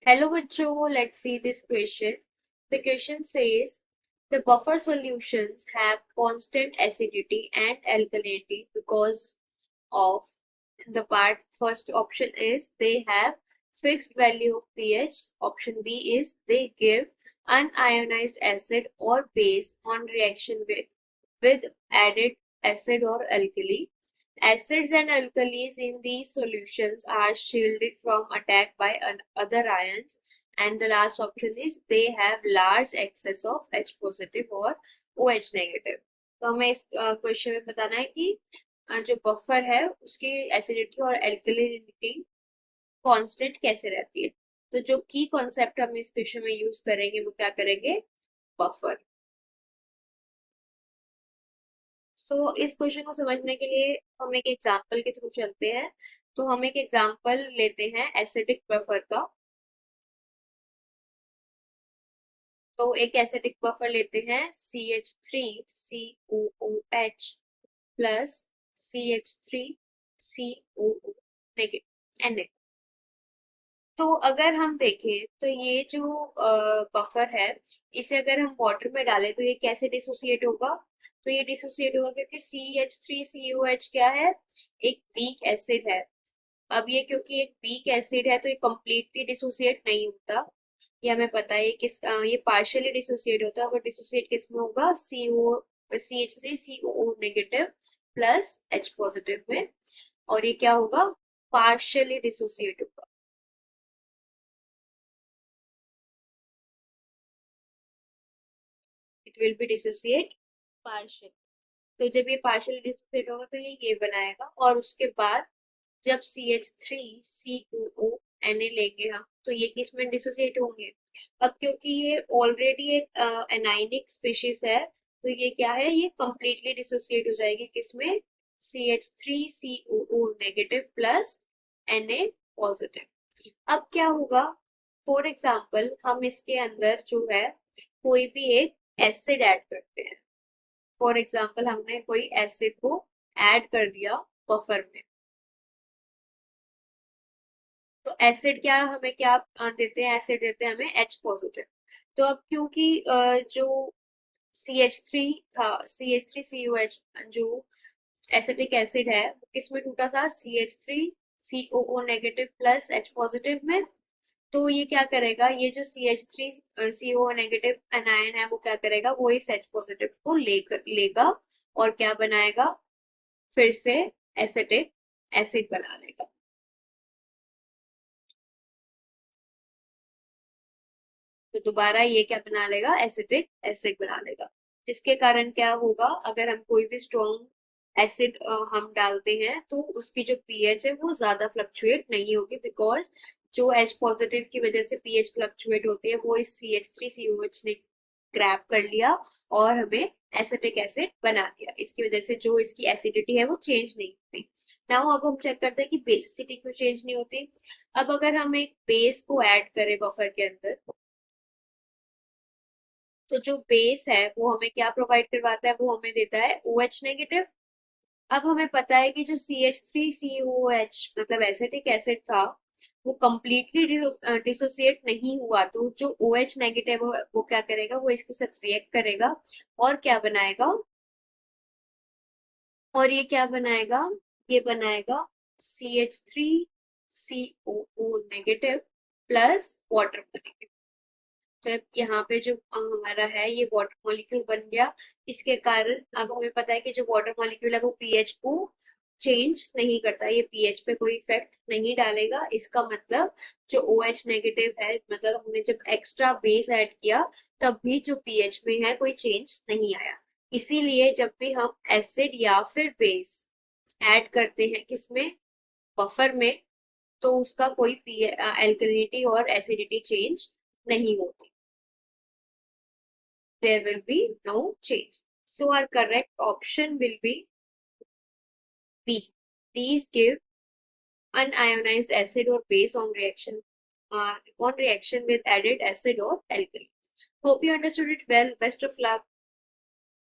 Hello bachcho, let's see this question. The question says the buffer solutions have constant acidity and alkalinity because of the part first option is they have fixed value of pH. Option B is they give unionized acid or base on reaction with added acid or alkali. Acids and alkalis in these solutions are shielded from attack by other ions. And the last option is they have large excess of H positive or OH negative. तो हमें इस question में बताना है कि जो buffer है उसकी एसिडिटी और एल्कलिनिटी कांस्टेंट कैसे रहती है। तो जो की कॉन्सेप्ट हम इस क्वेश्चन में यूज करेंगे वो क्या करेंगे, बफर। इस क्वेश्चन को समझने के लिए हम एक एग्जांपल के थ्रू चलते हैं। तो हम एक एग्जांपल लेते हैं एसिडिक बफर का। तो एक एसिडिक बफर लेते हैं CH3COOH plus CH3COO negative Na। तो अगर हम देखें तो ये जो बफर है इसे अगर हम वाटर में डालें तो ये कैसे डिसोसिएट होगा। तो ये डिसोसिएट होगा क्योंकि CH3COH क्या है, एक वीक एसिड है। अब ये क्योंकि एक वीक एसिड है तो ये कंप्लीटली डिसोसिएट नहीं होता। ये हमें पता है ये पार्शियली डिसोसिएट होता है। अगर डिसोसिएट किस में होगा, CH3COO negative plus H positive में। और ये क्या होगा, पार्शियली डिसोसिएट होगा। It will be dissociate partial. तो जब ये पार्शियल डिसोसिएट होगा तो ये बनाएगा। और उसके बाद जब CH3COO Na लेंगे हम तो ये किस में डिसोसिएट होंगे। अब क्योंकि ये ऑलरेडी एक एनाइनिक स्पीशीज है तो ये क्या है, ये कंप्लीटली डिसोसिएट हो जाएगी किसमें, CH3COO negative plus Na positive. अब क्या होगा, फॉर एग्जाम्पल हम इसके अंदर जो है कोई भी एक एसिड ऐड करते हैं। फॉर एग्जाम्पल हमने कोई एसिड को ऐड कर दिया बफर में। तो एसिड क्या हमें क्या देते हैं, एसिड देते हैं हमें H पॉजिटिव। तो अब क्योंकि जो CH3 था, CH3COH जो एसिटिक एसिड है वो किस में टूटा था, CH3COO negative plus H positive में। तो ये क्या करेगा, ये जो CH3COO नेगेटिव एनायन है वो क्या करेगा, वो इस H पॉजिटिव को लेगा और क्या बनाएगा, फिर से एसिटिक एसिड बना लेगा। तो दोबारा ये क्या बना लेगा, एसिटिक एसिड बना लेगा। जिसके कारण क्या होगा, अगर हम कोई भी स्ट्रॉन्ग एसिड हम डालते हैं तो उसकी जो पीएच है वो ज्यादा फ्लक्चुएट नहीं होगी, बिकॉज जो H पॉजिटिव की वजह से पीएच फ्लक्चुएट होती है वो इस CH3COH ने ग्रैब कर लिया और हमें एसिटिक एसिड बना दिया। इसकी वजह से जो इसकी एसिडिटी है वो चेंज नहीं होती। नाउ अब हम चेक करते हैं कि बेसिसिटी क्यों चेंज नहीं होती। अब अगर हम एक बेस को ऐड करें बफर के अंदर तो जो बेस है वो हमें क्या प्रोवाइड करवाता है, वो हमें देता है OH नेगेटिव। अब हमें पता है कि जो CH3COH मतलब एसिटिक एसिड था वो कंप्लीटली डिसोसिएट नहीं हुआ। तो जो OH नेगेटिव वो क्या करेगा, वो इसके साथ रिएक्ट करेगा और क्या बनाएगा, और ये क्या बनाएगा, ये बनाएगा CH3COO negative plus water molecule. तो अब यहाँ पे जो हमारा है ये वाटर मॉलिक्यूल बन गया। इसके कारण अब हमें पता है कि जो वाटर मॉलिक्यूल है वो पीएच को चेंज नहीं करता, ये पीएच पे कोई इफेक्ट नहीं डालेगा। इसका मतलब जो OH नेगेटिव है, मतलब हमने जब एक्स्ट्रा बेस ऐड किया तब भी जो पीएच में है कोई चेंज नहीं आया। इसीलिए जब भी हम एसिड या फिर बेस ऐड करते हैं किसमें, बफर में, तो उसका कोई एल्कलिनिटी और एसिडिटी चेंज नहीं होती। there will be no change. So our correct option will be B. These give unionized acid or base on reaction with added acid or alkali. Hope you understood it well. Best of luck.